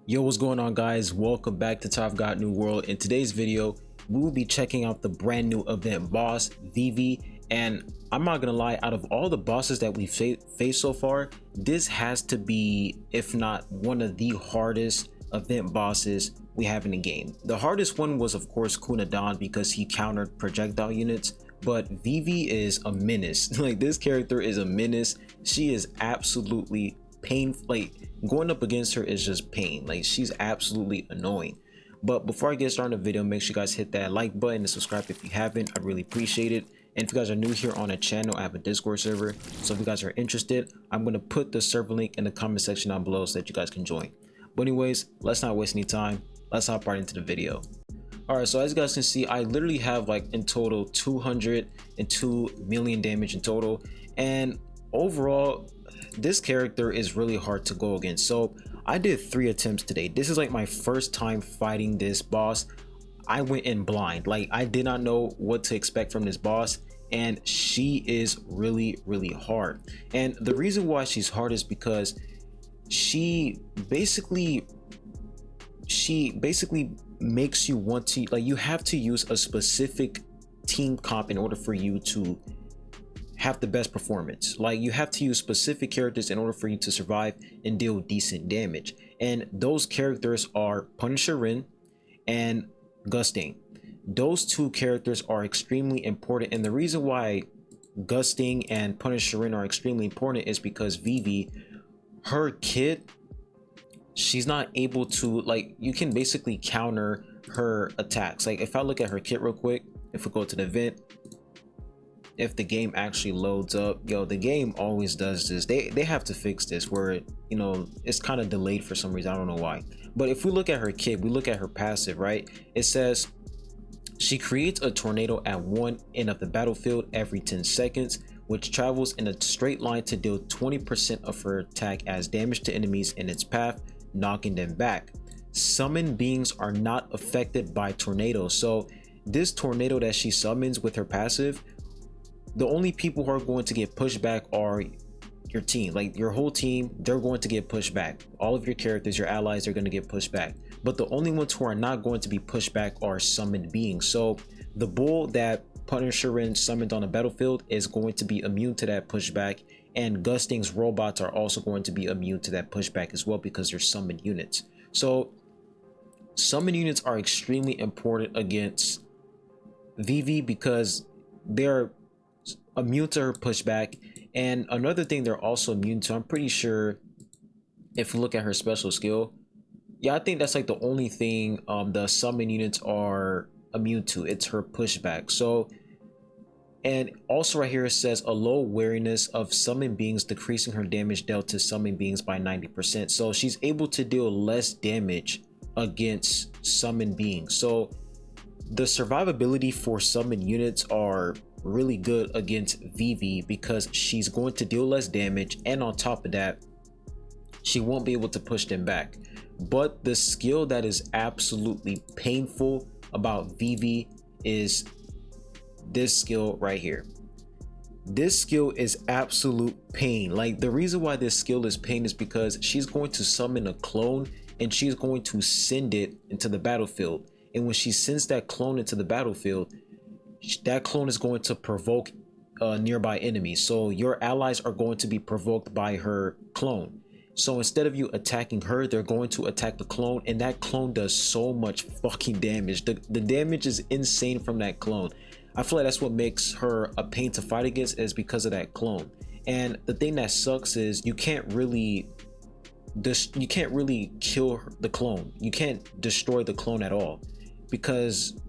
Yo, what's going on, guys? Welcome back to Top Got New World. In today's video, we will be checking out the brand new event boss, VIVI. And I'm not gonna lie, out of all the bosses that we've faced so far, this has to be, if not one of the hardest event bosses we have in the game. The hardest one was, of course, Kunadan, because he countered projectile units. But VIVI is a menace. Like, this character is a menace. She is absolutely painful. Like, going up against her is just pain. Like, she's absolutely annoying. But before I get started on the video, make sure you guys hit that like button and subscribe if you haven't. I'd really appreciate it. And if you guys are new here on the channel, I have a Discord server, so if you guys are interested, I'm going to put the server link in the comment section down below so that you guys can join. But anyways, let's not waste any time. Let's hop right into the video. Alright, so as you guys can see, I literally have like in total 202 million damage in total, and overall this character is really hard to go against. So I did 3 attempts today. This is like my first time fighting this boss. I went in blind. Like, I did not know what to expect from this boss, and she is really hard. And the reason why she's hard is because she basically makes you want to, like, you have to use a specific team comp in order for you to have the best performance. Like, you have to use specific characters in order for you to survive and deal decent damage, and those characters are Punisher Rin and Gusting. Those 2 characters are extremely important, and the reason why Gusting and Punisher Rin are extremely important is because VIVI, her kit, she's not able to, like, you can basically counter her attacks. Like, if I look at her kit real quick, if we go to the event, if the game actually loads up, yo, the game always does this. They have to fix this, where, you know, it's kind of delayed for some reason. I don't know why. But if we look at her kit, we look at her passive, right? It says she creates a tornado at one end of the battlefield every 10 seconds, which travels in a straight line to deal 20% of her attack as damage to enemies in its path, knocking them back. Summoned beings are not affected by tornadoes. So this tornado that she summons with her passive, the only people who are going to get pushed back are your team. Like, your whole team, they're going to get pushed back. All of your characters, your allies, are going to get pushed back. But the only ones who are not going to be pushed back are summoned beings. So the bull that Punisher Rin summoned on the battlefield is going to be immune to that pushback, and Gusting's robots are also going to be immune to that pushback as well, because they're summoned units. So summoned units are extremely important against VIVI because they're immune to her pushback. And another thing they're also immune to, I'm pretty sure, if you look at her special skill, yeah, I think that's like the only thing the summon units are immune to. It's her pushback. So, and also right here it says a low wariness of summon beings, decreasing her damage dealt to summon beings by 90%. So she's able to deal less damage against summon beings. So the survivability for summon units are really good against VIVI because she's going to deal less damage, and on top of that, she won't be able to push them back. But the skill that is absolutely painful about VIVI is this skill right here. This skill is absolute pain. Like, the reason why this skill is pain is because she's going to summon a clone and she's going to send it into the battlefield, and when she sends that clone into the battlefield, that clone is going to provoke nearby enemies. So your allies are going to be provoked by her clone. So instead of you attacking her, they're going to attack the clone, and that clone does so much fucking damage. The damage is insane from that clone. I feel like that's what makes her a pain to fight against, is because of that clone. And the thing that sucks is you can't really kill the clone. You can't destroy the clone at all, because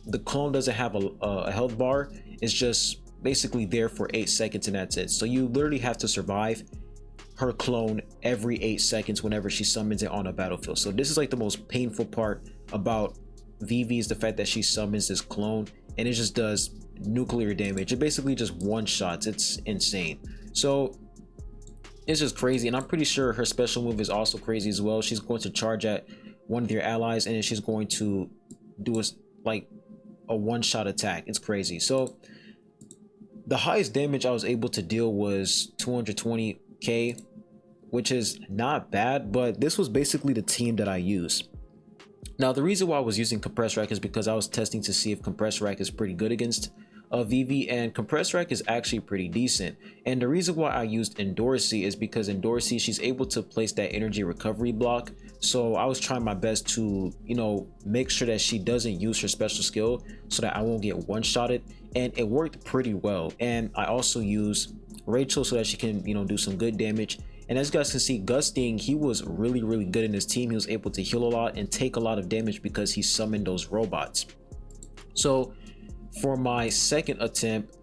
the clone doesn't have a health bar. It's just basically there for 8 seconds, and that's it. So you literally have to survive her clone every 8 seconds whenever she summons it on a battlefield. So this is like the most painful part about VIVI, is the fact that she summons this clone and it just does nuclear damage. It basically just one-shots. It's insane. So it's just crazy, and I'm pretty sure her special move is also crazy as well. She's going to charge at one of your allies, and then she's going to do a one-shot attack. It's crazy. So the highest damage I was able to deal was 220k which is not bad, but this was basically the team that I used. Now, the reason why I was using Compressed Rack is because I was testing to see if Compressed Rack is pretty good against VIVI, and Compressed Rack is actually pretty decent. And the reason why I used Endorsi is because Endorsi, she's able to place that energy recovery block. So I was trying my best to, you know, make sure that she doesn't use her special skill so that I won't get one-shotted, and it worked pretty well. And I also use Rachel so that she can, you know, do some good damage. And as you guys can see, Gusting, he was really good in his team. He was able to heal a lot and take a lot of damage because he summoned those robots. So for my second attempt,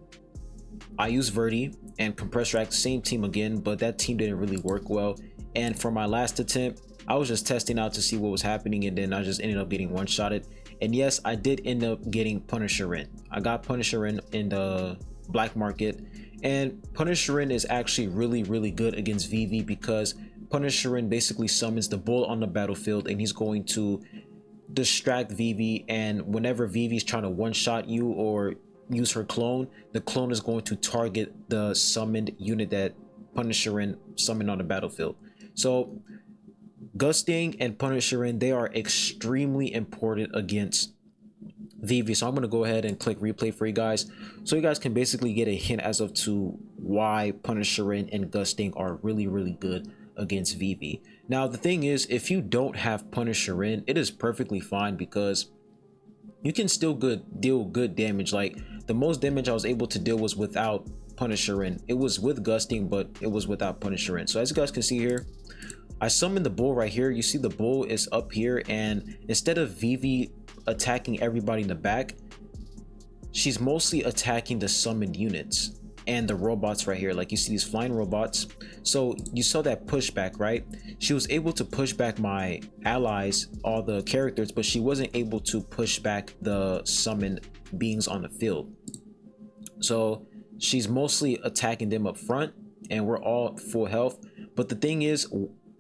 I used Verdi and Compressed Rack, same team again, but that team didn't really work well. And for my last attempt, I was just testing out to see what was happening, and then I just ended up getting one-shotted. And yes, I did end up getting Punisher in. I got Punisher in the black market, and Punisher is actually really good against VIVI because Punisher basically summons the bull on the battlefield, and he's going to distract VIVI, and whenever VIVI is trying to one-shot you or use her clone, the clone is going to target the summoned unit that Punisher summoned on the battlefield. So Gusting and Punisher, they are extremely important against VIVI. So I'm going to go ahead and click replay for you guys, so you guys can basically get a hint as of to why Punisher and Gusting are really good against VIVI. Now the thing is, if you don't have Punisher it is perfectly fine because you can still deal good damage. Like the most damage I was able to deal was without Punisher it was with Gusting, but it was without Punisher so as you guys can see here, I summoned the bull right here. You see the bull is up here, and instead of VIVI attacking everybody in the back, she's mostly attacking the summoned units and the robots right here. Like you see these flying robots. So you saw that pushback, right? She was able to push back my allies, all the characters, but she wasn't able to push back the summoned beings on the field. So she's mostly attacking them up front, and we're all full health. But the thing is,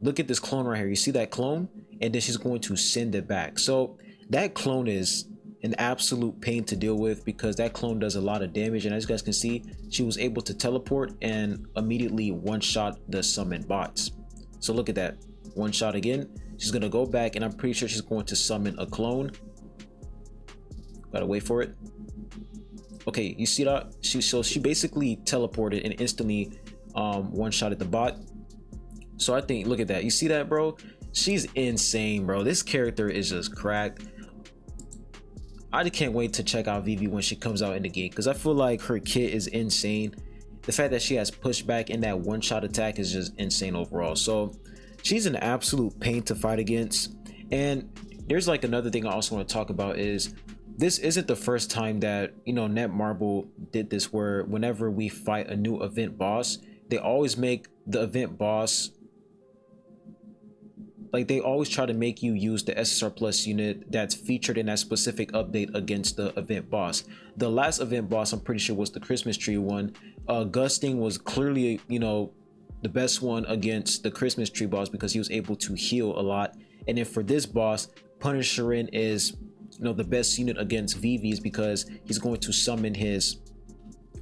look at this clone right here. You see that clone? And then she's going to send it back. So that clone is an absolute pain to deal with because that clone does a lot of damage. And as you guys can see, she was able to teleport and immediately one-shot the summoned bots. So look at that. One shot again. She's going to go back, and I'm pretty sure she's going to summon a clone. Gotta wait for it. Okay, you see that? She basically teleported and instantly one-shotted the bot. So I think, look at that. You see that, bro? She's insane, bro. This character is just cracked. I just can't wait to check out VIVI when she comes out in the game because I feel like her kit is insane. The fact that she has pushback and that one-shot attack is just insane overall. So she's an absolute pain to fight against. And there's like another thing I also want to talk about is this isn't the first time that, you know, Netmarble did this, where whenever we fight a new event boss, they always make the event boss, like they always try to make you use the SSR Plus unit that's featured in that specific update against the event boss. The last event boss, I'm pretty sure, was the Christmas tree one. Gusting was clearly, you know, the best one against the Christmas tree boss because he was able to heal a lot. And then for this boss, Punisher is, you know, the best unit against VIVI's because he's going to summon his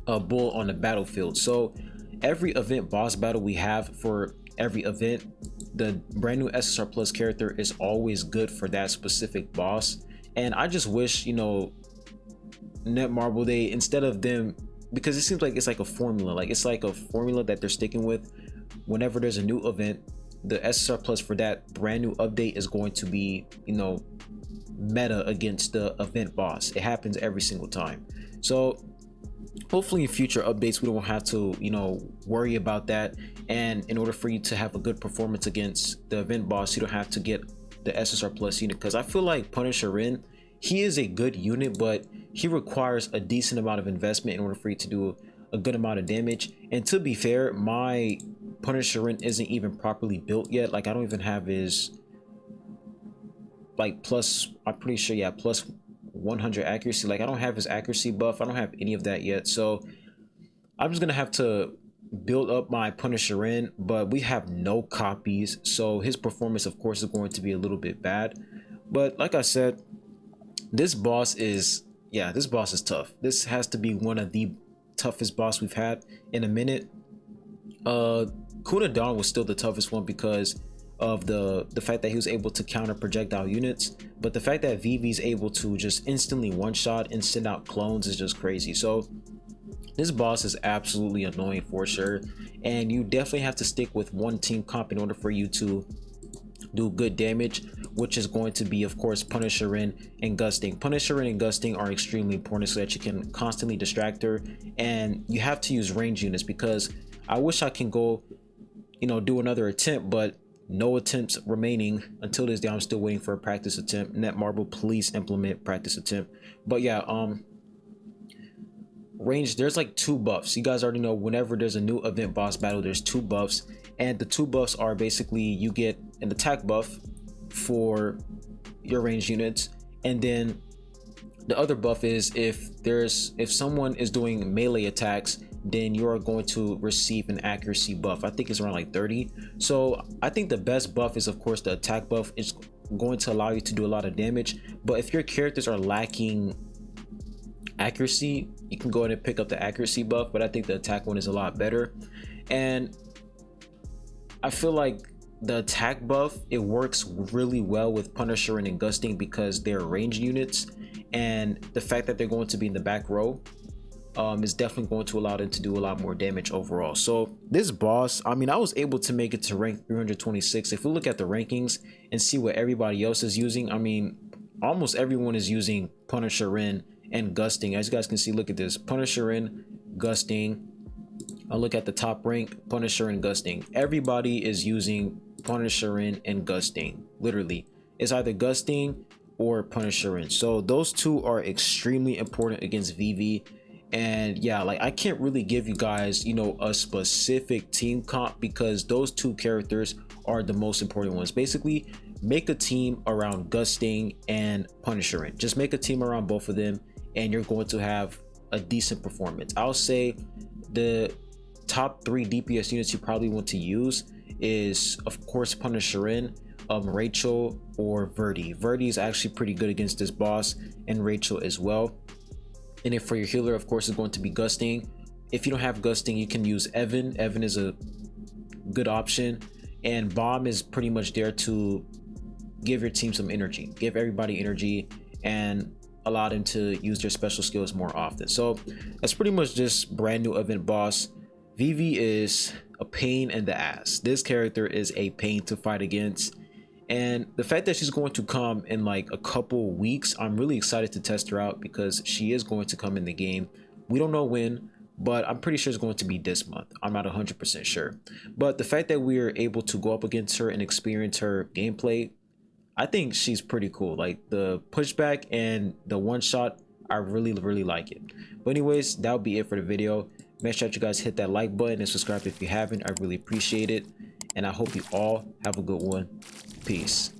bull on the battlefield. So every event boss battle we have for every event, the brand new SSR Plus character is always good for that specific boss. And I just wish, you know, Netmarble, they, instead of them, because it seems like it's like a formula, like it's like a formula that they're sticking with. Whenever there's a new event, the SSR Plus for that brand new update is going to be, you know, meta against the event boss. It happens every single time. So hopefully in future updates we don't have to, you know, worry about that. And in order for you to have a good performance against the event boss, you don't have to get the SSR Plus unit, because I feel like Punisher he is a good unit, but he requires a decent amount of investment in order for you to do a good amount of damage. And to be fair, my Punisher isn't even properly built yet. Like I don't even have his like plus, I'm pretty sure, yeah, plus 100 accuracy. Like I don't have his accuracy buff. I don't have any of that yet. So I'm just gonna have to build up my Punisher but we have no copies, so his performance of course is going to be a little bit bad. But like I said, this boss is, yeah, this boss is tough. This has to be one of the toughest boss we've had in a minute. Kuna Dawn was still the toughest one because of the fact that he was able to counter projectile units, but the fact that Vivi is able to just instantly one shot and send out clones is just crazy. So this boss is absolutely annoying for sure, and you definitely have to stick with one team comp in order for you to do good damage, which is going to be, of course, Punisher in and Gusting. Punisher in and Gusting are extremely important so that you can constantly distract her, and you have to use range units, because I wish I can go, you know, do another attempt, but no attempts remaining until this day. I'm still waiting for a practice attempt. Netmarble, please implement practice attempt. But yeah, range, there's like 2 buffs. You guys already know whenever there's a new event boss battle, there's 2 buffs, and the 2 buffs are basically you get an attack buff for your range units, and then the other buff is if someone is doing melee attacks, then you are going to receive an accuracy buff. I think it's around like 30. So I think the best buff is, of course, the attack buff. It's going to allow you to do a lot of damage, but if your characters are lacking accuracy, you can go ahead and pick up the accuracy buff, but I think the attack one is a lot better. And I feel like the attack buff, it works really well with Punisher and Gusting because they're range units, and the fact that they're going to be in the back row is definitely going to allow them to do a lot more damage overall. So this boss, I mean, I was able to make it to rank 326. If we look at the rankings and see what everybody else is using, I mean, almost everyone is using Punisher in and Gusting. As you guys can see, look at this: Punisher in, Gusting. I'll look at the top rank, Punisher and Gusting. Everybody is using Punisher in and Gusting. Literally, it's either Gusting or Punisher in. So those two are extremely important against VIVI. And yeah, like, I can't really give you guys, you know, a specific team comp because those 2 characters are the most important ones. Basically, make a team around Gusting and Punisher in. Just make a team around both of them, and you're going to have a decent performance. I'll say the top 3 DPS units you probably want to use is, of course, Punisher in, Rachel, or Verdi. Verdi is actually pretty good against this boss, and Rachel as well. And if for your healer, of course, is going to be Gusting. If you don't have Gusting, you can use Evan. Evan is a good option, and Bomb is pretty much there to give your team some energy, give everybody energy, and allow them to use their special skills more often. So that's pretty much just brand new event boss. VIVI is a pain in the ass. This character is a pain to fight against, and the fact that she's going to come in like a couple weeks, I'm really excited to test her out because she is going to come in the game. We don't know when, but I'm pretty sure it's going to be this month. I'm not 100% sure, but the fact that we are able to go up against her and experience her gameplay, I think she's pretty cool. Like, the pushback and the one shot, I really like it. But anyways, that'll be it for the video. Make sure that you guys hit that like button and subscribe if you haven't. I really appreciate it, and I hope you all have a good one. Peace.